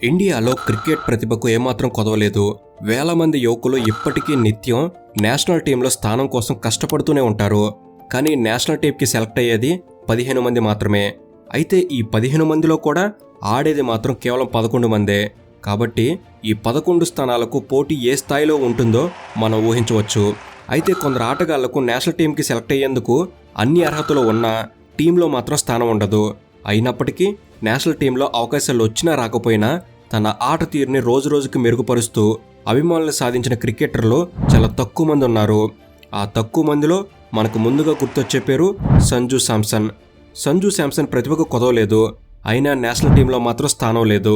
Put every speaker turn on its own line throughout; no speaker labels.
ఇండియాలో క్రికెట్ ప్రతిభకు ఏమాత్రం కొదవలేదు. వేల మంది యువకులు ఇప్పటికీ నిత్యం నేషనల్ టీంలో స్థానం కోసం కష్టపడుతూనే ఉంటారు. కానీ నేషనల్ టీంకి సెలెక్ట్ అయ్యేది 15 మంది మాత్రమే. అయితే ఈ 15 మందిలో కూడా ఆడేది మాత్రం కేవలం 11 మందే. కాబట్టి ఈ 11 స్థానాలకు పోటీ ఏ స్థాయిలో ఉంటుందో మనం ఊహించవచ్చు. అయితే కొందరు ఆటగాళ్లకు నేషనల్ టీంకి సెలెక్ట్ అయ్యేందుకు అన్ని అర్హతలు ఉన్నా టీంలో మాత్రం స్థానం ఉండదు. అయినప్పటికీ నేషనల్ టీంలో అవకాశాలు వచ్చినా రాకపోయినా తన ఆట తీరుని రోజురోజుకి మెరుగుపరుస్తూ అభిమానులు సాధించిన క్రికెటర్లు చాలా తక్కువ మంది ఉన్నారు. ఆ తక్కువ మందిలో మనకు ముందుగా గుర్తొచ్చే పేరు సంజు శాంసన్. సంజు శాంసన్ ప్రతిభకు కొదవలేదు, అయినా నేషనల్ టీంలో మాత్రం స్థానం లేదు.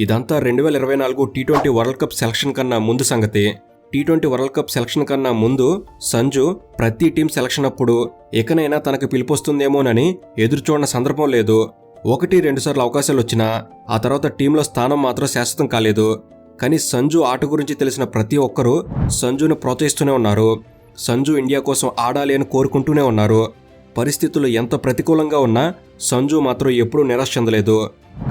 ఇదంతా 2024 టీ20 వరల్డ్ కప్ సెలక్షన్ కన్నా ముందు సంగతి. టీ20 వరల్డ్ కప్ సెలక్షన్ కన్నా ముందు సంజు ప్రతి టీం సెలక్షన్ అప్పుడు ఎకనైనా తనకు పిలుపొస్తుందేమోనని ఎదురుచూడని సందర్భం లేదు. 1-2 సార్లు అవకాశాలు వచ్చినా ఆ తర్వాత టీంలో స్థానం మాత్రం శాశ్వతం కాలేదు. కానీ సంజు ఆట గురించి తెలిసిన ప్రతి ఒక్కరూ సంజును ప్రోత్సహిస్తూనే ఉన్నారు. సంజు ఇండియా కోసం ఆడాలి అని కోరుకుంటూనే ఉన్నారు. పరిస్థితులు ఎంత ప్రతికూలంగా ఉన్నా సంజు మాత్రం ఎప్పుడూ నిరాశ చెందలేదు.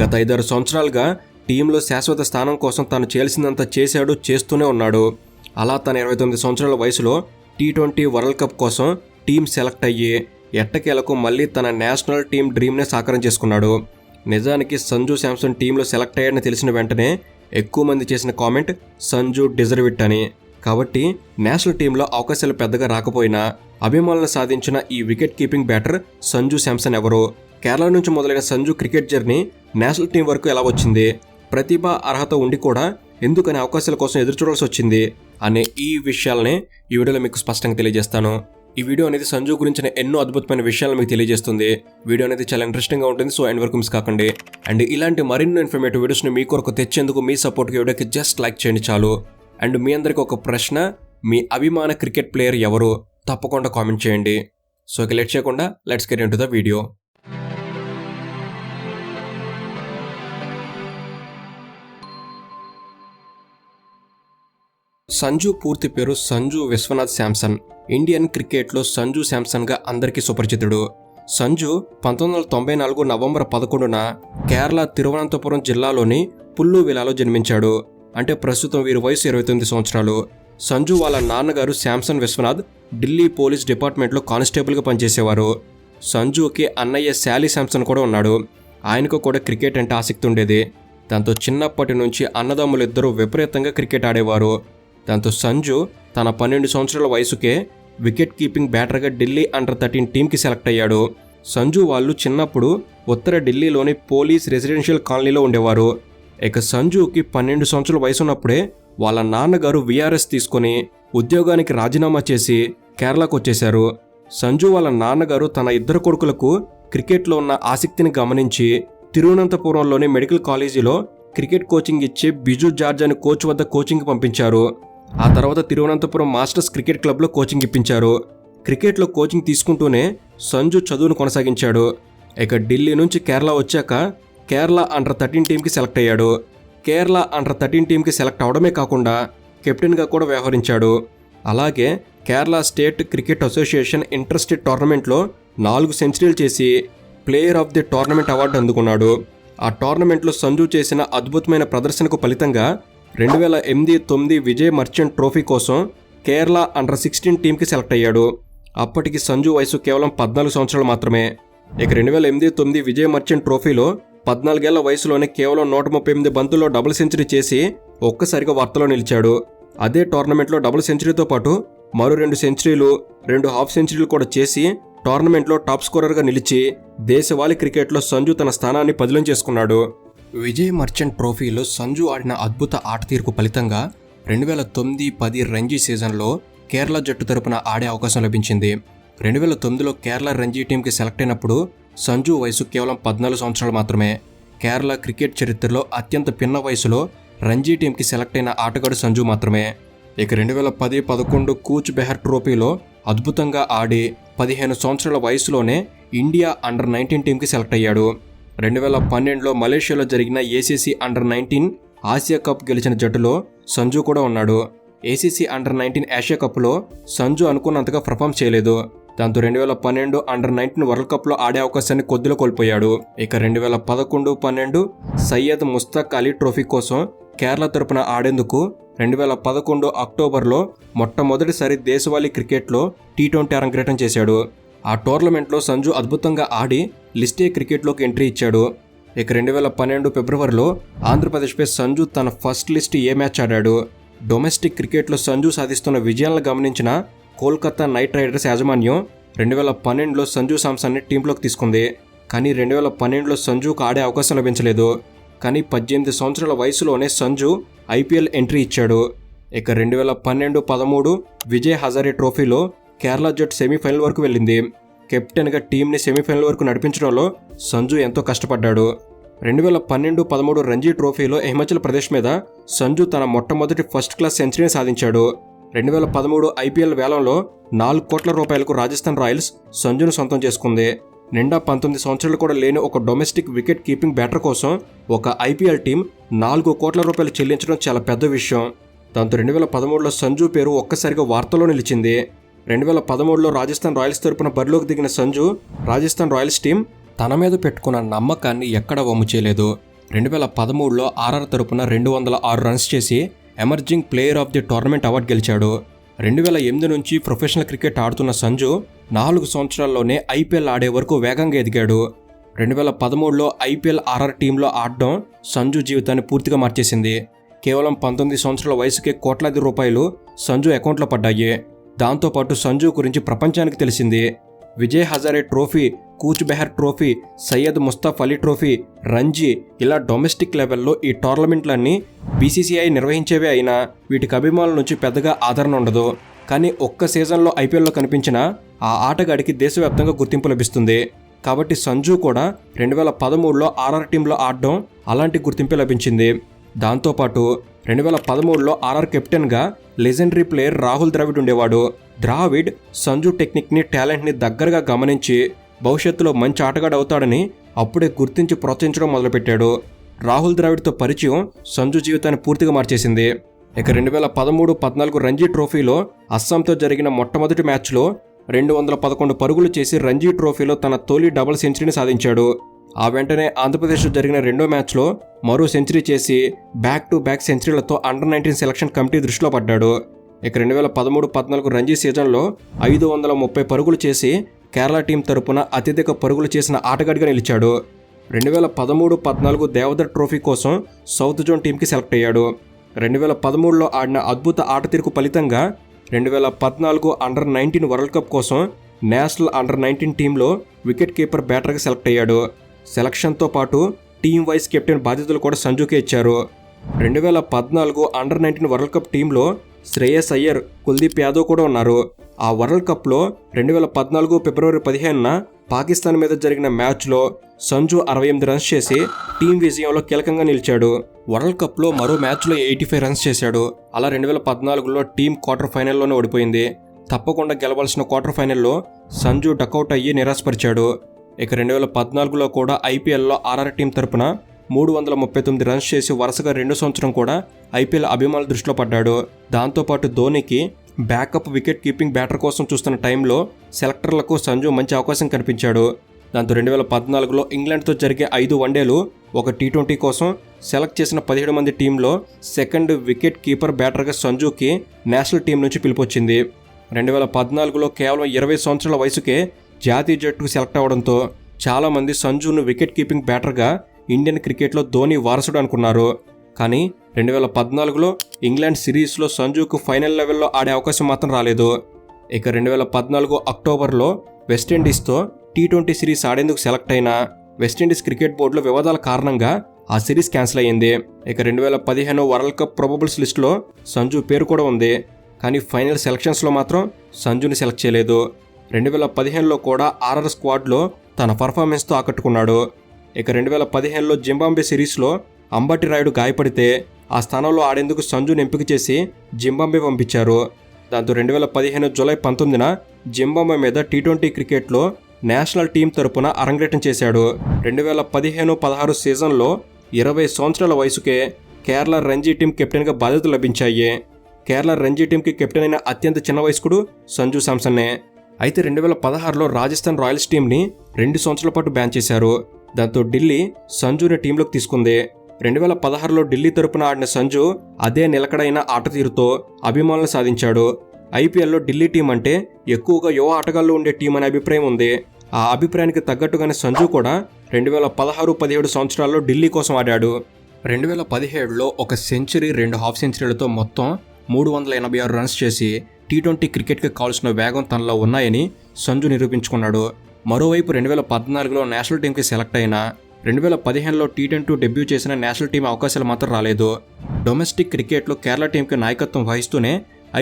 గత 5-6 సంవత్సరాలుగా టీంలో శాశ్వత స్థానం కోసం తాను చేయాల్సిందంత చేస్తూనే ఉన్నాడు. అలా తన 29 సంవత్సరాల వయసులో టీ20 వరల్డ్ కప్ కోసం టీం సెలెక్ట్ అయ్యి ఎట్టకేలకు మళ్ళీ తన నేషనల్ టీం డ్రీమ్నే సాకారం చేసుకున్నాడు. నిజానికి సంజు శాంసన్ టీంలో సెలెక్ట్ అయ్యాడని తెలిసిన వెంటనే ఎక్కువ మంది చేసిన కామెంట్ సంజు డిజర్వ్ ఇట్ అని. కాబట్టి నేషనల్ టీంలో అవకాశాలు పెద్దగా రాకపోయినా అభిమానులను సాధించిన ఈ wicket keeping batter Sanju Samson ఎవరు? కేరళ నుంచి మొదలైన Sanju cricket journey national team వరకు ఎలా వచ్చింది? ప్రతిభ అర్హత ఉండి కూడా ఎందుకని అవకాశాల కోసం ఎదురుచూడాల్సి వచ్చింది అనే ఈ విషయాలనే ఈ వీడియోలో మీకు స్పష్టంగా తెలియజేస్తాను. ఈ వీడియో అనేది సంజు గురించిన ఎన్నో అద్భుతమైన విషయాలు మీకు తెలియజేస్తుంది. వీడియో అనేది చాలా ఇంట్రెస్టింగ్గా ఉంటుంది, సో ఎండ్ వరకు మిస్ కాకండి. అండ్ ఇలాంటి మరిన్ని ఇన్ఫర్మేటివ్ వీడియోస్ని మీ కొరకు తెచ్చేందుకు మీ సపోర్ట్కి వీడియోకి జస్ట్ లైక్ చేయండి చాలు. అండ్ మీ అందరికీ ఒక ప్రశ్న, మీ అభిమాన క్రికెట్ ప్లేయర్ ఎవరు? తప్పకుండా కామెంట్ చేయండి. సో ఇక లేట్ చేయకుండా let's get into the video. Sanju పూర్తి పేరు సంజు విశ్వనాథ్ శాంసన్. ఇండియన్ క్రికెట్లో సంజు శాంసన్గా అందరికీ సుపరిచితుడు. సంజు 1994 నవంబర్ 11న కేరళ తిరువనంతపురం జిల్లాలోని పుల్లువిలాలో జన్మించాడు. అంటే ప్రస్తుతం వీరి వయసు 29 సంవత్సరాలు. సంజు వాళ్ళ నాన్నగారు శాంసన్ విశ్వనాథ్ ఢిల్లీ పోలీస్ డిపార్ట్మెంట్లో కానిస్టేబుల్గా పనిచేసేవారు. సంజుకి అన్నయ్య శాలీ శాంసన్ కూడా ఉన్నాడు. ఆయనకు కూడా క్రికెట్ అంటే ఆసక్తి ఉండేది. దాంతో చిన్నప్పటి నుంచి అన్నదమ్ములిద్దరూ విపరీతంగా క్రికెట్ ఆడేవారు. దాంతో సంజు తన 12 సంవత్సరాల వయసుకే వికెట్ కీపింగ్ బ్యాటర్గా ఢిల్లీ అండర్-13 టీంకి సెలెక్ట్ అయ్యాడు. సంజు వాళ్ళు చిన్నప్పుడు ఉత్తర ఢిల్లీలోని పోలీస్ రెసిడెన్షియల్ కాలనీలో ఉండేవారు. ఇక సంజుకి 12 సంవత్సరాల వయసు ఉన్నప్పుడే వాళ్ళ నాన్నగారు విఆర్ఎస్ తీసుకొని ఉద్యోగానికి రాజీనామా చేసి కేరళకు వచ్చేశారు. సంజు వాళ్ళ నాన్నగారు తన ఇద్దరు కొడుకులకు క్రికెట్లో ఉన్న ఆసక్తిని గమనించి తిరువనంతపురంలోని మెడికల్ కాలేజీలో క్రికెట్ కోచింగ్ ఇచ్చే బిజు జార్జ్ అనే కోచ్ వద్ద కోచింగ్ పంపించారు. ఆ తర్వాత తిరువనంతపురం మాస్టర్స్ క్రికెట్ క్లబ్లో కోచింగ్ ఇప్పించారు. క్రికెట్లో కోచింగ్ తీసుకుంటూనే సంజు చదువును కొనసాగించాడు. ఇక ఢిల్లీ నుంచి కేరళ వచ్చాక కేరళ అండర్-13 టీంకి సెలెక్ట్ అయ్యాడు. కేరళ అండర్-13 టీంకి సెలెక్ట్ అవడమే కాకుండా కెప్టెన్గా కూడా వ్యవహరించాడు. అలాగే Kerala state cricket association inter-state టోర్నమెంట్లో 4 సెంచరీలు చేసి player of the tournament award అందుకున్నాడు. ఆ టోర్నమెంట్లో సంజు చేసిన అద్భుతమైన ప్రదర్శనకు ఫలితంగా 2008-9 విజయ్ మర్చెంట్ ట్రోఫీ కోసం కేరళ అండర్-16 టీంకి సెలెక్ట్ అయ్యాడు. అప్పటికి సంజు వయసు కేవలం 14 సంవత్సరాలు మాత్రమే. ఇక 2008-9 విజయ్ మర్చెంట్ ట్రోఫీలో 14 ఏళ్ల వయసులోనే కేవలం 138 బంతుల్లో డబుల్ సెంచరీ చేసి ఒక్కసారిగా వార్తలో నిలిచాడు. అదే టోర్నమెంట్లో డబుల్ సెంచరీతో పాటు మరో 2 సెంచరీలు, 2 హాఫ్ సెంచరీలు కూడా చేసి టోర్నమెంట్లో టాప్ స్కోరర్గా నిలిచి దేశవాళీ క్రికెట్లో సంజు తన స్థానాన్ని పదిలం చేసుకున్నాడు. విజయ్ మర్చెంట్ ట్రోఫీలో సంజు ఆడిన అద్భుత ఆట తీరుకు ఫలితంగా 2009-10 రంజీ సీజన్లో కేరళ జట్టు తరపున ఆడే అవకాశం లభించింది. 2009లో కేరళ రంజీ టీంకి సెలెక్ట్ అయినప్పుడు సంజు వయసు కేవలం 14 సంవత్సరాలు మాత్రమే. కేరళ క్రికెట్ చరిత్రలో అత్యంత పిన్న వయసులో రంజీ టీంకి సెలెక్ట్ అయిన ఆటగాడు సంజు మాత్రమే. ఇక 2010-11 కూచ్ బెహర్ ట్రోఫీలో అద్భుతంగా ఆడి 15 సంవత్సరాల వయసులోనే ఇండియా అండర్-19 టీంకి సెలెక్ట్ అయ్యాడు. 2012లో మలేషియాలో జరిగిన ఏసీసీ అండర్-19 ఆసియా కప్ గెలిచిన జట్టులో సంజు కూడా ఉన్నాడు. ఏసీసీ అండర్-19 ఆసియా కప్లో సంజు అనుకున్నంతగా పర్ఫామ్ చేయలేదు. దాంతో 2012 అండర్-19 వరల్డ్ కప్లో ఆడే అవకాశాన్ని కొద్దిలో కోల్పోయాడు. ఇక 2011-12 సయ్యద్ ముస్తాక్ అలీ ట్రోఫీ కోసం కేరళ తరపున ఆడేందుకు 2011 అక్టోబర్లో మొట్టమొదటిసారి దేశవాళీ క్రికెట్లో T20 అరంగేట్రం చేశాడు. ఆ టోర్నమెంట్లో సంజు అద్భుతంగా ఆడి లిస్ట్ ఏ క్రికెట్లోకి ఎంట్రీ ఇచ్చాడు. ఇక 2012 ఫిబ్రవరిలో ఆంధ్రప్రదేశ్పై సంజు తన ఫస్ట్ లిస్ట్ ఏ మ్యాచ్ ఆడాడు. డొమెస్టిక్ క్రికెట్లో సంజు సాధిస్తున్న విజయాలను గమనించిన కోల్కతా నైట్ రైడర్స్ యాజమాన్యం 2012లో సంజు శాంసన్ని టీంలోకి తీసుకుంది. కానీ 2012లో సంజుకు ఆడే అవకాశం లభించలేదు. కానీ 18 సంవత్సరాల వయసులోనే సంజు IPL ఎంట్రీ ఇచ్చాడు. ఇక 2012-13 విజయ్ హజారే ట్రోఫీలో కేరళ జట్టు సెమీఫైనల్ వరకు వెళ్ళింది. కెప్టెన్గా టీంని సెమీఫైనల్ వరకు నడిపించడంలో సంజు ఎంతో కష్టపడ్డాడు. 2012-13 రంజీ ట్రోఫీలో హిమాచల్ ప్రదేశ్ మీద సంజు తన మొట్టమొదటి ఫస్ట్ క్లాస్ సెంచరీని సాధించాడు. 2013 IPL వేలంలో 4 కోట్ల రూపాయలకు రాజస్థాన్ రాయల్స్ సంజును సొంతం చేసుకుంది. నిండా 19 సంవత్సరాలు కూడా లేని ఒక డొమెస్టిక్ వికెట్ కీపింగ్ బ్యాటర్ కోసం ఒక IPL టీం 4 కోట్ల రూపాయలు చెల్లించడం చాలా పెద్ద విషయం. దాంతో 2013లో సంజు పేరు ఒక్కసారిగా వార్తల్లో నిలిచింది. 2013లో రాజస్థాన్ రాయల్స్ తరపున బరిలోకి దిగిన సంజు రాజస్థాన్ రాయల్స్ టీం తన మీద పెట్టుకున్న నమ్మకాన్ని ఎక్కడా వమ్ము చేయలేదు. 2013లో RR తరపున 206 రన్స్ చేసి emerging player of the tournament award గెలిచాడు. 2008 నుంచి ప్రొఫెషనల్ క్రికెట్ ఆడుతున్న సంజు 4 సంవత్సరాల్లోనే IPL ఆడే వరకు వేగంగా ఎదిగాడు. 2013లో IPL RR టీంలో ఆడడం సంజు జీవితాన్ని పూర్తిగా మార్చేసింది. కేవలం 19 సంవత్సరాల వయసుకే కోట్లాది రూపాయలు సంజు అకౌంట్లో పడ్డాయి. దాంతోపాటు సంజు గురించి ప్రపంచానికి తెలిసింది. విజయ్ హజారే ట్రోఫీ, కూచ్ బెహర్ ట్రోఫీ, సయ్యద్ ముస్తాఫ్ అలీ ట్రోఫీ, రంజీ ఇలా డొమెస్టిక్ లెవెల్లో ఈ టోర్నమెంట్లన్నీ BCCI నిర్వహించేవే అయినా వీటికి అభిమానుల నుంచి పెద్దగా ఆదరణ ఉండదు. కానీ ఒక్క సీజన్లో IPLలో కనిపించిన ఆ ఆటగాడికి దేశవ్యాప్తంగా గుర్తింపు లభిస్తుంది. కాబట్టి సంజు కూడా 2013లో RR టీంలో ఆడడం అలాంటి గుర్తింపే లభించింది. దాంతోపాటు 2013లో RR కెప్టెన్గా లెజెండరీ ప్లేయర్ రాహుల్ ద్రావిడ్ ఉండేవాడు. ద్రావిడ్ సంజు టెక్నిక్ని, టాలెంట్ని దగ్గరగా గమనించి భవిష్యత్తులో మంచి ఆటగాడు అవుతాడని అప్పుడే గుర్తించి ప్రోత్సహించడం మొదలుపెట్టాడు. రాహుల్ ద్రావిడ్తో పరిచయం సంజు జీవితాన్ని పూర్తిగా మార్చేసింది. ఇక 2013-14 రంజీ ట్రోఫీలో అస్సాంతో జరిగిన మొట్టమొదటి మ్యాచ్లో 211 పరుగులు చేసి రంజీ ట్రోఫీలో తన తొలి డబుల్ సెంచరీని సాధించాడు. ఆ వెంటనే ఆంధ్రప్రదేశ్లో జరిగిన రెండో మ్యాచ్లో మరో సెంచరీ చేసి బ్యాక్ టు బ్యాక్ సెంచరీలతో అండర్-19 సెలక్షన్ కమిటీ దృష్టిలో పడ్డాడు. ఇక 2013-14 రంజీ సీజన్లో 530 పరుగులు చేసి కేరళ టీం తరపున అత్యధిక పరుగులు చేసిన ఆటగాడిగా నిలిచాడు. 2013-14 దేవధర్ ట్రోఫీ కోసం సౌత్ జోన్ టీంకి సెలెక్ట్ అయ్యాడు. 2013లో ఆడిన అద్భుత ఆట తీరుకు ఫలితంగా 2014 అండర్-19 వరల్డ్ కప్ కోసం నేషనల్ అండర్-19 టీంలో వికెట్ కీపర్ బ్యాటర్గా సెలెక్ట్ అయ్యాడు. సెలక్షన్తో పాటు టీం వైస్ కెప్టెన్ బాధ్యతలు కూడా సంజుకే ఇచ్చారు. 2014 అండర్-19 వరల్డ్ కప్ టీంలో శ్రేయస్ అయ్యర్, కుల్దీప్ యాదవ్ కూడా ఉన్నారు. ఆ వరల్డ్ కప్లో 2014 ఫిబ్రవరి 15న పాకిస్తాన్ మీద జరిగిన మ్యాచ్లో సంజు 68 రన్స్ చేసి టీం విజయంలో కీలకంగా నిలిచాడు. వరల్డ్ కప్లో మరో మ్యాచ్లో 85 రన్స్ చేశాడు. అలా 2014లో టీం క్వార్టర్ ఫైనల్లోనే ఓడిపోయింది. తప్పకుండా గెలవాల్సిన క్వార్టర్ ఫైనల్లో సంజు డకౌట్ అయ్యి నిరాశపరిచాడు. ఇక 2014లో కూడా IPLలో RR టీం తరపున 339 రన్స్ చేసి వరుసగా 2 సంవత్సరం కూడా IPL అభిమానుల దృష్టిలో పడ్డాడు. దాంతోపాటు ధోనికి బ్యాకప్ వికెట్ కీపింగ్ బ్యాటర్ కోసం చూస్తున్న టైంలో సెలెక్టర్లకు సంజు మంచి అవకాశం కనిపించాడు. దాంతో 2014లో ఇంగ్లాండ్తో జరిగే 5 వన్డేలు, ఒక T20 కోసం సెలెక్ట్ చేసిన 17 మంది టీంలో సెకండ్ వికెట్ కీపర్ బ్యాటర్గా సంజుకి నేషనల్ టీం నుంచి పిలుపొచ్చింది. 2014లో కేవలం 20 సంవత్సరాల వయసుకే జాతీయ జట్టుకు సెలెక్ట్ అవడంతో చాలామంది సంజును వికెట్ కీపింగ్ బ్యాటర్గా ఇండియన్ క్రికెట్లో ధోని వారసుడు అనుకున్నారు. కానీ 2014లో ఇంగ్లాండ్ సిరీస్లో సంజుకు ఫైనల్ లెవెల్లో ఆడే అవకాశం మాత్రం రాలేదు. ఇక 2014 అక్టోబర్లో వెస్టిండీస్తో T20 సిరీస్ ఆడేందుకు సెలెక్ట్ అయిన వెస్టిండీస్ క్రికెట్ బోర్డులో వివాదాల కారణంగా ఆ సిరీస్ క్యాన్సిల్ అయ్యింది. ఇక 2015 వరల్డ్ కప్ ప్రొబబుల్స్ లిస్టులో సంజు పేరు కూడా ఉంది. కానీ ఫైనల్ సెలక్షన్స్లో మాత్రం సంజుని సెలెక్ట్ చేయలేదు. 2015లో కూడా RR స్క్వాడ్లో తన పర్ఫార్మెన్స్తో ఆకట్టుకున్నాడు. ఇక 2015లో జింబాబ్వే సిరీస్లో అంబటి రాయుడు గాయపడితే ఆ స్థానంలో ఆడేందుకు సంజుని ఎంపిక చేసి జింబాబ్వే పంపించారు. దాంతో 2015 జూలై 19న జింబాబ్వే మీద T20 క్రికెట్లో నేషనల్ టీం తరపున అరంగేట్రం చేశాడు. 2015-16 సీజన్లో 20 సంవత్సరాల వయసుకే కేరళ రంజీ టీం కెప్టెన్గా బాధ్యతలు లభించాయి. కేరళ రంజీ టీంకి కెప్టెన్ అయిన అత్యంత చిన్న వయస్కుడు సంజు శాంసన్నే. అయితే 2016లో రాజస్థాన్ రాయల్స్ టీంని 2 సంవత్సరాల పాటు బ్యాన్ చేశారు. దాంతో ఢిల్లీ సంజుని టీంలోకి తీసుకుంది. 2016లో ఢిల్లీ తరపున ఆడిన సంజు అదే నిలకడైన ఆట తీరుతో అభిమానులు సాధించాడు. ఐపీఎల్లో ఢిల్లీ టీం అంటే ఎక్కువగా యువ ఆటగాళ్లు ఉండే టీం అనే అభిప్రాయం ఉంది. ఆ అభిప్రాయానికి తగ్గట్టుగానే సంజు కూడా 2016-17 సంవత్సరాల్లో ఢిల్లీ కోసం ఆడాడు. 2017లో 1 సెంచరీ 2 హాఫ్ సెంచరీలతో మొత్తం 386 రన్స్ చేసి టీ20 క్రికెట్కి కావాల్సిన వేగం తనలో ఉన్నాయని సంజు నిరూపించుకున్నాడు. మరోవైపు 2014లో నేషనల్ టీంకి సెలెక్ట్ అయిన 2015లో టీ10 డెబ్యూ చేసిన నేషనల్ టీం అవకాశాలు మాత్రం రాలేదు. డొమెస్టిక్ క్రికెట్లో కేరళ టీంకి నాయకత్వం వహిస్తూనే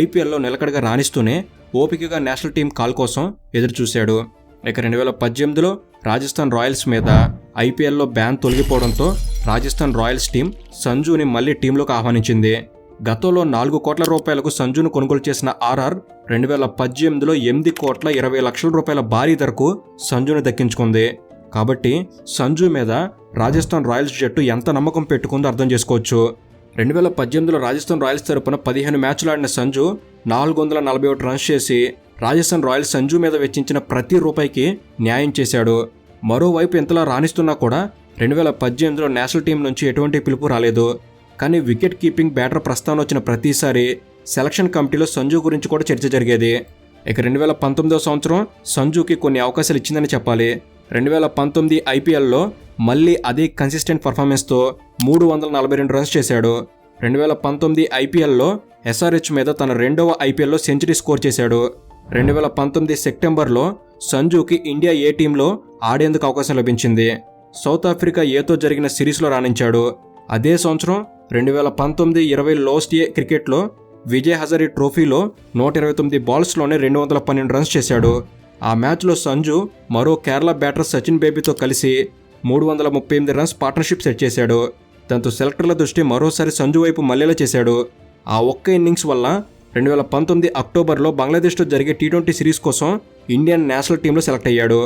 ఐపీఎల్లో నిలకడగా రాణిస్తూనే ఓపికగా నేషనల్ టీం కాల్ కోసం ఎదురుచూశాడు. ఇక 2018లో రాజస్థాన్ రాయల్స్ మీద ఐపీఎల్లో బ్యాన్ తొలగిపోవడంతో రాజస్థాన్ రాయల్స్ టీం సంజుని మళ్లీ టీంలోకి ఆహ్వానించింది. గతంలో 4 కోట్ల రూపాయలకు సంజును కొనుగోలు చేసిన ఆర్ఆర్ 2018లో 8 కోట్ల 20 లక్షల రూపాయల భారీ ధరకు సంజుని దక్కించుకుంది. కాబట్టి సంజు మీద రాజస్థాన్ రాయల్స్ జట్టు ఎంత నమ్మకం పెట్టుకుందో అర్థం చేసుకోవచ్చు. 2018లో రాజస్థాన్ రాయల్స్ తరపున 15 మ్యాచ్లు ఆడిన సంజు 441 రన్స్ చేసి రాజస్థాన్ రాయల్స్ సంజు మీద వెచ్చించిన ప్రతి రూపాయికి న్యాయం చేశాడు. మరోవైపు ఇంతలా రాణిస్తున్నా కూడా 2018లో నేషనల్ టీం నుంచి ఎటువంటి పిలుపు రాలేదు. కానీ వికెట్ కీపింగ్ బ్యాటర్ ప్రస్తావన వచ్చిన ప్రతిసారి సెలక్షన్ కమిటీలో సంజు గురించి కూడా చర్చ జరిగేది. ఇక 2019వ సంవత్సరం సంజుకి కొన్ని అవకాశాలు ఇచ్చిందని చెప్పాలి. 2019 ఐపీఎల్లో మళ్ళీ అదే కన్సిస్టెంట్ పర్ఫార్మెన్స్తో 342 రన్స్ చేశాడు. 2019 ఐపీఎల్లో ఎస్ఆర్హెచ్ మీద తన 2వ ఐపీఎల్లో సెంచరీ స్కోర్ చేశాడు. 2019 సెప్టెంబర్లో సంజుకి ఇండియా ఏ టీంలో ఆడేందుకు అవకాశం లభించింది. సౌత్ ఆఫ్రికా ఏతో జరిగిన సిరీస్లో రాణించాడు. అదే సంవత్సరం 2019-20 లోస్ట్ ఏ క్రికెట్లో విజయ్ హజారీ ట్రోఫీలో 129 బాల్స్లోనే 212 రన్స్ చేశాడు. ఆ మ్యాచ్లో సంజు మరో కేరళ బ్యాటర్ సచిన్ బేబీతో కలిసి 338 రన్స్ పార్ట్నర్షిప్ సెట్ చేశాడు. దాంతో సెలెక్టర్ల దృష్టి మరోసారి సంజు వైపు మళ్లేలా చేశాడు. ఆ ఒక్క ఇన్నింగ్స్ వల్ల 2019 అక్టోబర్లో బంగ్లాదేశ్తో జరిగే టీ20 సిరీస్ కోసం ఇండియన్ నేషనల్ టీంలో సెలెక్ట్ అయ్యాడు.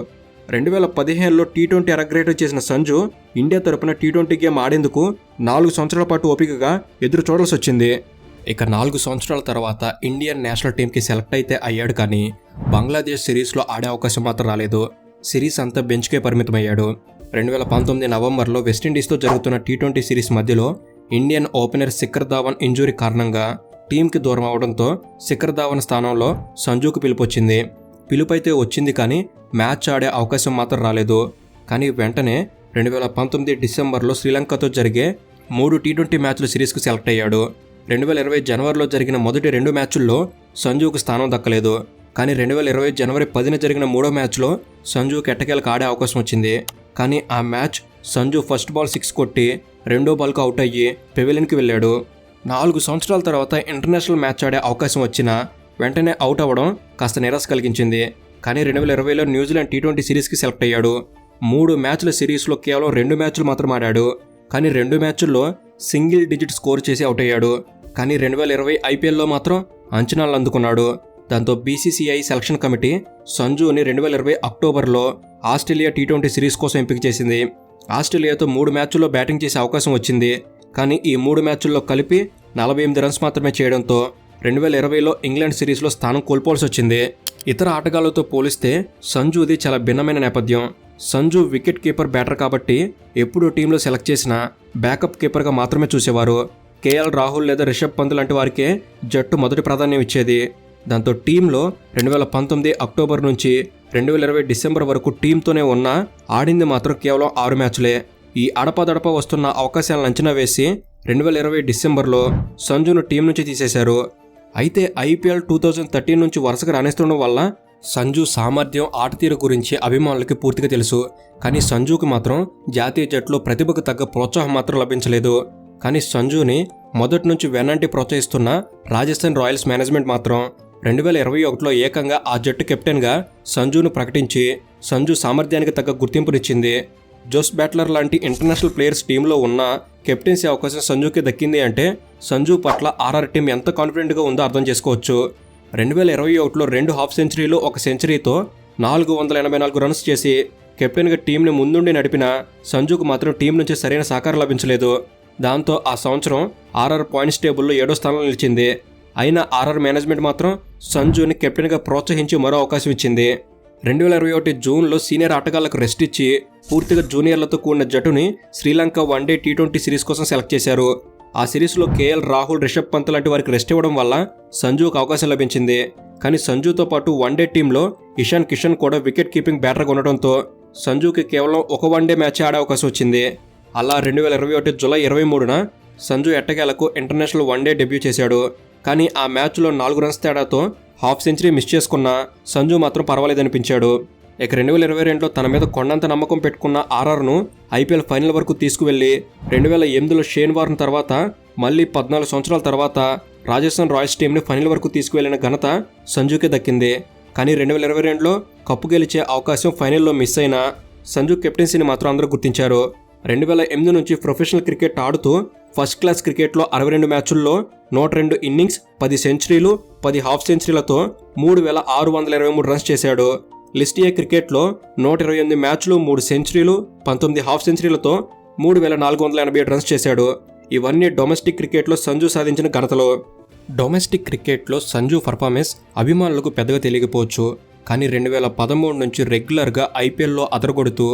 2015లో టీ20 అరగ్రేట్ చేసిన సంజు ఇండియా తరపున టీ20 గేమ్ ఆడేందుకు 4 సంవత్సరాల పాటు ఓపికగా ఎదురు చూడాల్సి వచ్చింది. ఇక 4 సంవత్సరాల తర్వాత ఇండియన్ నేషనల్ టీంకి సెలెక్ట్ అయితే అయ్యాడు, కానీ బంగ్లాదేశ్ సిరీస్లో ఆడే అవకాశం మాత్రం రాలేదు. సిరీస్ అంతా బెంచ్కే పరిమితమయ్యాడు. 2019 నవంబర్లో వెస్టిండీస్తో జరుగుతున్న టీ20 సిరీస్ మధ్యలో Indian opener Shikhar Dhawan injury కారణంగా టీంకి దూరం అవడంతో శిఖర్ ధావన్ స్థానంలో సంజుకు పిలుపొచ్చింది. పిలుపైతే వచ్చింది, కానీ మ్యాచ్ ఆడే అవకాశం మాత్రం రాలేదు. కానీ వెంటనే 2019 డిసెంబర్లో శ్రీలంకతో జరిగే 3 టీ20 మ్యాచ్ల సిరీస్కు సెలెక్ట్ అయ్యాడు. 2020 జనవరిలో జరిగిన మొదటి 2 మ్యాచ్ల్లో సంజుకు స్థానం దక్కలేదు. కానీ 2020 జనవరి 10న జరిగిన 3వ మ్యాచ్లో సంజుకు ఎట్టకేలకు ఆడే అవకాశం వచ్చింది. కానీ ఆ మ్యాచ్ సంజు ఫస్ట్ బాల్ 6 కొట్టి 2వ బాల్కు అవుట్ అయ్యి పెవిలియన్కి వెళ్ళాడు. 4 సంవత్సరాల తర్వాత ఇంటర్నేషనల్ మ్యాచ్ ఆడే అవకాశం వచ్చినా వెంటనే అవుట్ అవ్వడం కాస్త నిరాశ కలిగించింది. కానీ 2020లో న్యూజిలాండ్ టీ20 సిరీస్కి సెలెక్ట్ అయ్యాడు. 3 మ్యాచ్ల సిరీస్లో కేవలం 2 మ్యాచ్లు మాత్రం ఆడాడు. కానీ 2 మ్యాచ్ల్లో సింగిల్ డిజిట్ స్కోర్ చేసి అవుట్ అయ్యాడు. కానీ 2020 ఐపీఎల్లో మాత్రం అంచనాలు అందుకున్నాడు. దాంతో బీసీసీఐ సెలక్షన్ కమిటీ సంజుని 2020 అక్టోబర్లో ఆస్ట్రేలియా టీ20 సిరీస్ కోసం ఎంపిక చేసింది. ఆస్ట్రేలియాతో 3 మ్యాచ్ల్లో బ్యాటింగ్ చేసే అవకాశం వచ్చింది. కానీ ఈ 3 మ్యాచ్ల్లో కలిపి 48 రన్స్ మాత్రమే చేయడంతో 2020లో ఇంగ్లాండ్ సిరీస్లో స్థానం కోల్పోవాల్సి వచ్చింది. ఇతర ఆటగాళ్లతో పోలిస్తే సంజుది చాలా భిన్నమైన నేపథ్యం. సంజు వికెట్ కీపర్ బ్యాటర్ కాబట్టి ఎప్పుడూ టీంలో సెలెక్ట్ చేసినా బ్యాకప్ కీపర్గా మాత్రమే చూసేవారు. కేఎల్ రాహుల్ లేదా రిషబ్ పంత్ లాంటి వారికే జట్టు మొదటి ప్రాధాన్యం ఇచ్చేది. దాంతో టీంలో 2019 అక్టోబర్ నుంచి 2020 డిసెంబర్ వరకు టీంతోనే ఉన్నా ఆడింది మాత్రం కేవలం 6 మ్యాచ్లే. ఈ అడపాదడపా వస్తున్న అవకాశాలను అంచనా వేసి 2020 డిసెంబర్లో సంజును టీం నుంచి తీసేశారు. అయితే ఐపీఎల్ 2013 నుంచి వరుసగా రాణిస్తుండడం వల్ల సంజు సామర్థ్యం, ఆటతీరు గురించి అభిమానులకి పూర్తిగా తెలుసు. కానీ సంజుకి మాత్రం జాతీయ జట్టులో ప్రతిభకు తగ్గ ప్రోత్సాహం మాత్రం లభించలేదు. కానీ సంజుని మొదటి నుంచి వెన్నంటి ప్రోత్సహిస్తున్న రాజస్థాన్ రాయల్స్ మేనేజ్మెంట్ మాత్రం 2021లో ఏకంగా ఆ జట్టు కెప్టెన్గా సంజును ప్రకటించి సంజు సామర్థ్యానికి తగ్గ గుర్తింపునిచ్చింది. జోస్ బ్యాట్లర్ లాంటి ఇంటర్నేషనల్ ప్లేయర్స్ టీంలో ఉన్న కెప్టెన్సీ అవకాశం సంజుకి దక్కింది అంటే సంజు పట్ల ఆర్ఆర్ టీం ఎంత కాన్ఫిడెంట్గా ఉందో అర్థం చేసుకోవచ్చు. 2021లో 2 హాఫ్ సెంచరీలు 1 సెంచరీతో 484 రన్స్ చేసి కెప్టెన్గా టీంని ముందుండి నడిపిన సంజుకు మాత్రం టీం నుంచి సరైన సహకారం లభించలేదు. దాంతో ఆ సంవత్సరం ఆర్ఆర్ పాయింట్స్ టేబుల్లో 7వ స్థానంలో నిలిచింది. అయినా ఆర్ఆర్ మేనేజ్మెంట్ మాత్రం సంజుని కెప్టెన్గా ప్రోత్సహించి మరో అవకాశం ఇచ్చింది. 2021 జూన్లో సీనియర్ ఆటగాళ్లకు రెస్ట్ ఇచ్చి పూర్తిగా జూనియర్లతో కూడిన జట్టుని శ్రీలంక వన్డే T20 సిరీస్ కోసం సెలెక్ట్ చేశారు. ఆ సిరీస్లో కేఎల్ రాహుల్, రిషబ్ పంత్ లాంటి వారికి రెస్ట్ ఇవ్వడం వల్ల సంజుకు అవకాశం లభించింది. కానీ సంజుతో పాటు వన్డే టీంలో ఇషాన్ కిషన్ కూడా వికెట్ కీపింగ్ బ్యాటర్గా ఉండటంతో సంజుకి కేవలం ఒక వన్డే మ్యాచ్ ఆడే అవకాశం వచ్చింది. అలా 2021 జూలై 23న సంజు ఎట్టకేలకు ఇంటర్నేషనల్ వన్డే డెబ్యూ చేశాడు. కానీ ఆ మ్యాచ్లో 4 రన్స్ తేడాతో హాఫ్ సెంచరీ మిస్ చేసుకున్న సంజు మాత్రం పర్వాలేదనిపించాడు. ఇక 2022లో తన మీద కొండంత నమ్మకం పెట్టుకున్న ఆర్ఆర్ను ఐపీఎల్ ఫైనల్ వరకు తీసుకువెళ్లి 2008లో షేన్ వార్న్ తర్వాత మళ్ళీ 14 సంవత్సరాల తర్వాత రాజస్థాన్ రాయల్స్ టీంని ఫైనల్ వరకు తీసుకువెళ్లిన ఘనత సంజుకే దక్కింది. కానీ 2022లో కప్పు గెలిచే అవకాశం ఫైనల్లో మిస్ అయినా సంజు కెప్టెన్సీని మాత్రం అందరూ గుర్తించారు. 2008 నుంచి ప్రొఫెషనల్ క్రికెట్ ఆడుతూ ఫస్ట్ క్లాస్ క్రికెట్లో 62 మ్యాచుల్లో 102 ఇన్నింగ్స్, 10 సెంచరీలు, 10 హాఫ్ సెంచరీలతో 3623 రన్స్ చేశాడు. లిస్ట్ ఏ క్రికెట్లో 128 మ్యాచ్లు, 3 సెంచరీలు, 19 హాఫ్ సెంచరీలతో 3487 రన్స్ చేశాడు. ఇవన్నీ డొమెస్టిక్ క్రికెట్లో సంజు సాధించిన ఘనతలు. డొమెస్టిక్ క్రికెట్లో సంజు పర్ఫార్మెన్స్ అభిమానులకు పెద్దగా తెలియకపోవచ్చు. కానీ 2013 నుంచి రెగ్యులర్గా ఐపీఎల్లో అదరగొడుతూ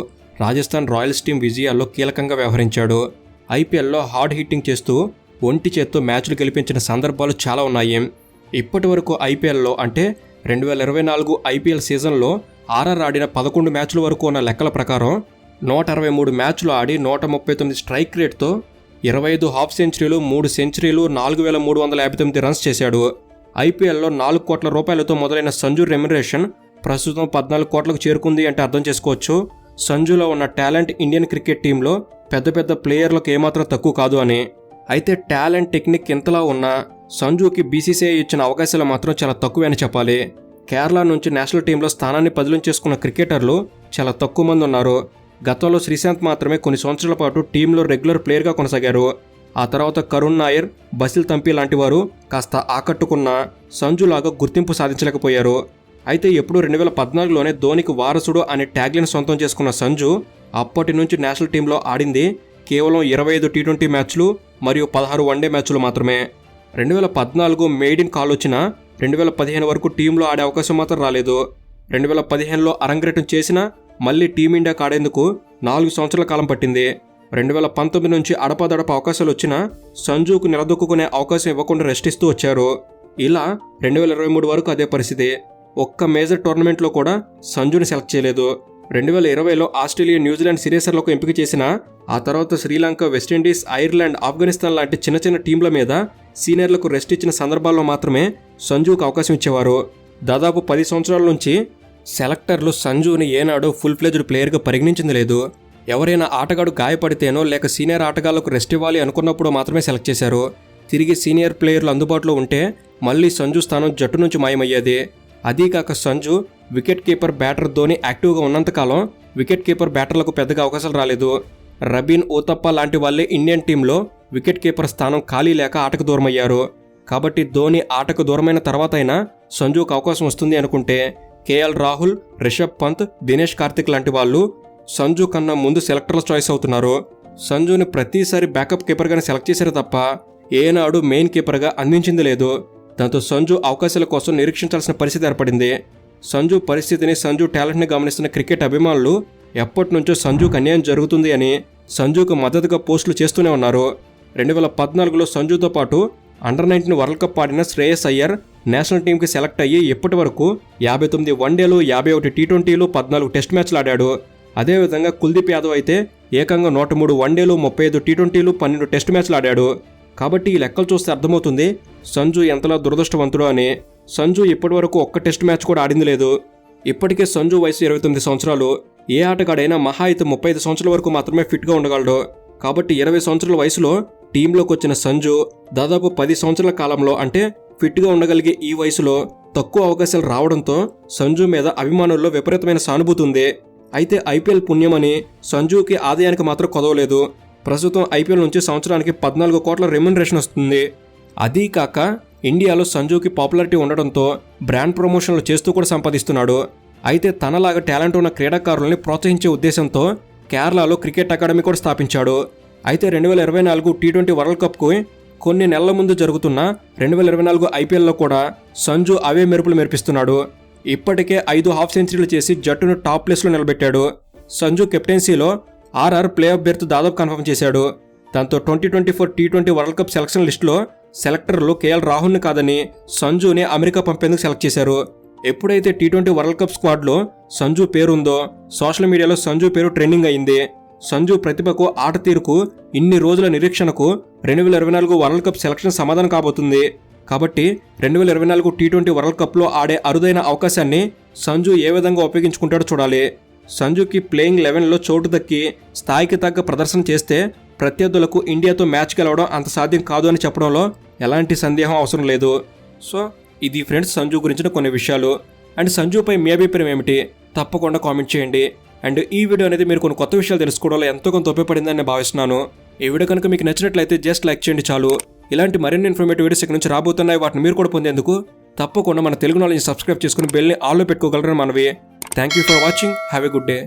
రాజస్థాన్ రాయల్స్ టీం విజయాల్లో కీలకంగా వ్యవహరించాడు. ఐపీఎల్లో హార్డ్ హిట్టింగ్ చేస్తూ ఒంటి చేత్తో మ్యాచ్లు గెలిపించిన సందర్భాలు చాలా ఉన్నాయి. ఇప్పటి వరకు ఐపీఎల్లో అంటే 2024 ఐపీఎల్ సీజన్లో ఆర్ఆర్ ఆడిన 11 మ్యాచ్ల వరకు ఉన్న లెక్కల ప్రకారం 163 మ్యాచ్లు ఆడి 139 స్ట్రైక్ రేట్తో 25 హాఫ్ సెంచరీలు, 3 సెంచరీలు, 4359 రన్స్ చేశాడు. ఐపీఎల్లో 4 కోట్ల రూపాయలతో మొదలైన సంజు రెమ్యునరేషన్ ప్రస్తుతం 14 కోట్లకు చేరుకుంది అంటే అర్థం చేసుకోవచ్చు సంజులో ఉన్న టాలెంట్ ఇండియన్ క్రికెట్ టీంలో పెద్ద పెద్ద ప్లేయర్లకు ఏమాత్రం తక్కువ కాదు అని. అయితే టాలెంట్, టెక్నిక్ ఎంతలా ఉన్నా సంజుకి బీసీసీఐ ఇచ్చిన అవకాశాలు మాత్రం చాలా తక్కువే అని చెప్పాలి. కేరళ నుంచి నేషనల్ టీంలో స్థానాన్ని బదిలీ చేసుకున్న క్రికెటర్లు చాలా తక్కువ మంది ఉన్నారు. గతంలో శ్రీశాంత్ మాత్రమే కొన్ని సంవత్సరాల పాటు టీంలో రెగ్యులర్ ప్లేయర్గా కొనసాగారు. ఆ తర్వాత కరుణ్ నాయర్, బసిల్ తంపి లాంటి వారు కాస్త ఆకట్టుకున్న సంజులాగా గుర్తింపు సాధించలేకపోయారు. అయితే ఎప్పుడు 2014లోనే ధోనికి వారసుడు అనే ట్యాగ్లైన్ సొంతం చేసుకున్న సంజు అప్పటి నుంచి నేషనల్ టీంలో ఆడింది కేవలం 25 T20 మ్యాచ్లు మరియు 16 వన్డే మ్యాచ్లు మాత్రమే. 2014 మెయిడ్ ఇన్ కాల్ వచ్చినా 2015 వరకు టీంలో ఆడే అవకాశం మాత్రం రాలేదు. 2015లో అరంగేట్రం చేసినా మళ్ళీ టీమిండియాకు ఆడేందుకు 4 సంవత్సరాల కాలం పట్టింది. 2019 నుంచి అడపాదడప అవకాశాలు వచ్చినా సంజుకు నిలదొక్కునే అవకాశం ఇవ్వకుండా రెస్ట్ ఇస్తూ వచ్చారు. ఇలా 2023 వరకు అదే పరిస్థితి. ఒక్క మేజర్ టోర్నమెంట్లో కూడా సంజుని సెలెక్ట్ చేయలేదు. 2020లో ఆస్ట్రేలియా, న్యూజిలాండ్ సిరీసర్లకు ఎంపిక చేసిన ఆ తర్వాత శ్రీలంక, వెస్టిండీస్, ఐర్లాండ్, ఆఫ్ఘనిస్తాన్ లాంటి చిన్న చిన్న టీంల మీద సీనియర్లకు రెస్ట్ ఇచ్చిన సందర్భాల్లో మాత్రమే సంజుకు అవకాశం ఇచ్చేవారు. దాదాపు 10 సంవత్సరాల నుంచి సెలెక్టర్లు సంజుని ఏనాడు ఫుల్ ఫ్లెజ్డ్ ప్లేయర్గా పరిగణించింది లేదు. ఎవరైనా ఆటగాడు గాయపడితేనో లేక సీనియర్ ఆటగాళ్లకు రెస్ట్ ఇవ్వాలి అనుకున్నప్పుడు మాత్రమే సెలెక్ట్ చేశారు. తిరిగి సీనియర్ ప్లేయర్లు అందుబాటులో ఉంటే మళ్ళీ సంజు స్థానం జట్టు నుంచి మాయమయ్యేది. అదీకాక Sanju wicket keeper batter Dhoni యాక్టివ్గా ఉన్నంతకాలం వికెట్ కీపర్ బ్యాటర్లకు పెద్దగా అవకాశాలు రాలేదు. రబీన్, ఊతప్ప లాంటి వాళ్ళే ఇండియన్ టీంలో వికెట్ కీపర్ స్థానం ఖాళీ లేక ఆటకు దూరమయ్యారు. కాబట్టి ధోని ఆటకు దూరమైన తర్వాత అయినా సంజుకు అవకాశం వస్తుంది అనుకుంటే కేఎల్ రాహుల్, రిషబ్ పంత్, దినేష్ కార్తిక్ లాంటి వాళ్ళు సంజు కన్నా ముందు సెలెక్టర్ల చాయిస్ అవుతున్నారు. సంజుని ప్రతిసారి బ్యాకప్ కీపర్గానే సెలెక్ట్ చేశారు తప్ప ఏనాడు మెయిన్ కీపర్గా అందించింది లేదు. దాంతో సంజు అవకాశాల కోసం నిరీక్షించాల్సిన పరిస్థితి ఏర్పడింది. సంజు పరిస్థితిని, సంజు టాలెంట్ని గమనిస్తున్న క్రికెట్ అభిమానులు ఎప్పటి నుంచో సంజుకు అన్యాయం జరుగుతుంది అని సంజుకు మద్దతుగా పోస్టులు చేస్తూనే ఉన్నారు. 2014లో సంజుతో పాటు అండర్-19 వరల్డ్ కప్ ఆడిన శ్రేయస్ అయ్యర్ నేషనల్ టీంకి సెలెక్ట్ అయ్యి ఇప్పటి వరకు 59 వన్డేలు, 51 T20లు, 14 టెస్ట్ మ్యాచ్లు ఆడాడు. అదేవిధంగా కుల్దీప్ యాదవ్ అయితే ఏకంగా 103 వన్డేలు, 35 T20లు, 12 టెస్ట్ మ్యాచ్లు ఆడాడు. కాబట్టి ఈ లెక్కలు చూస్తే అర్థమవుతుంది సంజు ఎంతలా దురదృష్టవంతుడో అని. సంజు ఇప్పటి వరకు ఒక్క టెస్ట్ మ్యాచ్ కూడా ఆడింది లేదు. ఇప్పటికే సంజు వయసు 29 సంవత్సరాలు. ఏ ఆటగాడైనా మహా అయితే 35 సంవత్సరాల వరకు మాత్రమే ఫిట్గా ఉండగలడు. కాబట్టి 20 సంవత్సరాల వయసులో టీంలోకి వచ్చిన సంజు దాదాపు 10 సంవత్సరాల కాలంలో అంటే ఫిట్గా ఉండగలిగే ఈ వయసులో తక్కువ అవకాశాలు రావడంతో సంజు మీద అభిమానుల్లో విపరీతమైన సానుభూతి ఉంది. అయితే ఐపీఎల్ పుణ్యమని సంజుకి ఆదాయానికి మాత్రం కొదవలేదు. ప్రస్తుతం ఐపీఎల్ నుంచి సంవత్సరానికి 14 కోట్ల రెమ్యునరేషన్ వస్తుంది. అదీ కాక ఇండియాలో సంజుకి పాపులారిటీ ఉండడంతో బ్రాండ్ ప్రమోషన్లు చేస్తూ కూడా సంపాదిస్తున్నాడు. అయితే తనలాగా టాలెంట్ ఉన్న క్రీడాకారుల్ని ప్రోత్సహించే ఉద్దేశంతో కేరళలో క్రికెట్ అకాడమీ కూడా స్థాపించాడు. అయితే 2024 T20 వరల్డ్ కప్కు కొన్ని నెలల ముందు జరుగుతున్న 2024 ఐపీఎల్లో కూడా సంజు అవే మెరుపులు మెరిపిస్తున్నాడు. ఇప్పటికే 5 హాఫ్ సెంచరీలు చేసి జట్టును టాప్ ప్లేస్లో నిలబెట్టాడు. సంజు కెప్టెన్సీలో ఆర్ఆర్ ప్లే ఆఫ్ బెర్త్ దాదాపు కన్ఫర్మ్ చేశాడు. దాంతో 2024 టీ20 వరల్డ్ కప్ సెలక్షన్ లిస్టులో సెలెక్టర్లు కేఎల్ రాహుల్ని కాదని సంజుని అమెరికా పంపేందుకు సెలెక్ట్ చేశారు. ఎప్పుడైతే టీ20 వరల్డ్ కప్ స్క్వాడ్లో సంజు పేరుందో సోషల్ మీడియాలో సంజు పేరు ట్రెండింగ్ అయింది. సంజు ప్రతిభకు, ఆట తీరుకు, ఇన్ని రోజుల నిరీక్షణకు 2024 వరల్డ్ కప్ సెలక్షన్ సమాధానం కాబోతుంది. కాబట్టి 2024 టీ20 వరల్డ్ కప్లో ఆడే అరుదైన అవకాశాన్ని సంజు ఏ విధంగా ఉపయోగించుకుంటాడో చూడాలి. సంజుకి ప్లేయింగ్ 11లో చోటు దక్కి స్థాయికి తగ్గ ప్రదర్శన చేస్తే ప్రత్యర్థులకు ఇండియాతో మ్యాచ్ గెలవడం అంత సాధ్యం కాదు అని చెప్పడంలో ఎలాంటి సందేహం అవసరం లేదు. సో ఇది ఫ్రెండ్స్ సంజు గురించిన కొన్ని విషయాలు. అండ్ సంజుపై మీ అభిప్రాయం ఏమిటి తప్పకుండా కామెంట్ చేయండి. అండ్ ఈ వీడియో అనేది మీరు కొన్ని కొత్త విషయాలు తెలుసుకోవడంలో ఎంతో కొంత ఉపయోగపడిందని నేను భావిస్తున్నాను. ఈ వీడియో కనుక మీకు నచ్చినట్లయితే జస్ట్ లైక్ చేయండి చాలు. ఇలాంటి మరిన్ని ఇన్ఫర్మేటివ్ వీడియోస్ ఇక్కడ నుంచి రాబోతున్నాయి. వాటిని మీరు కూడా పొందేందుకు తప్పకుండా మన తెలుగు నాలెడ్జ్ సబ్స్క్రైబ్ చేసుకుని బెల్ని ఆల్లో పెట్టుకోగలరని మనవి. Thank you for watching. Have a good day.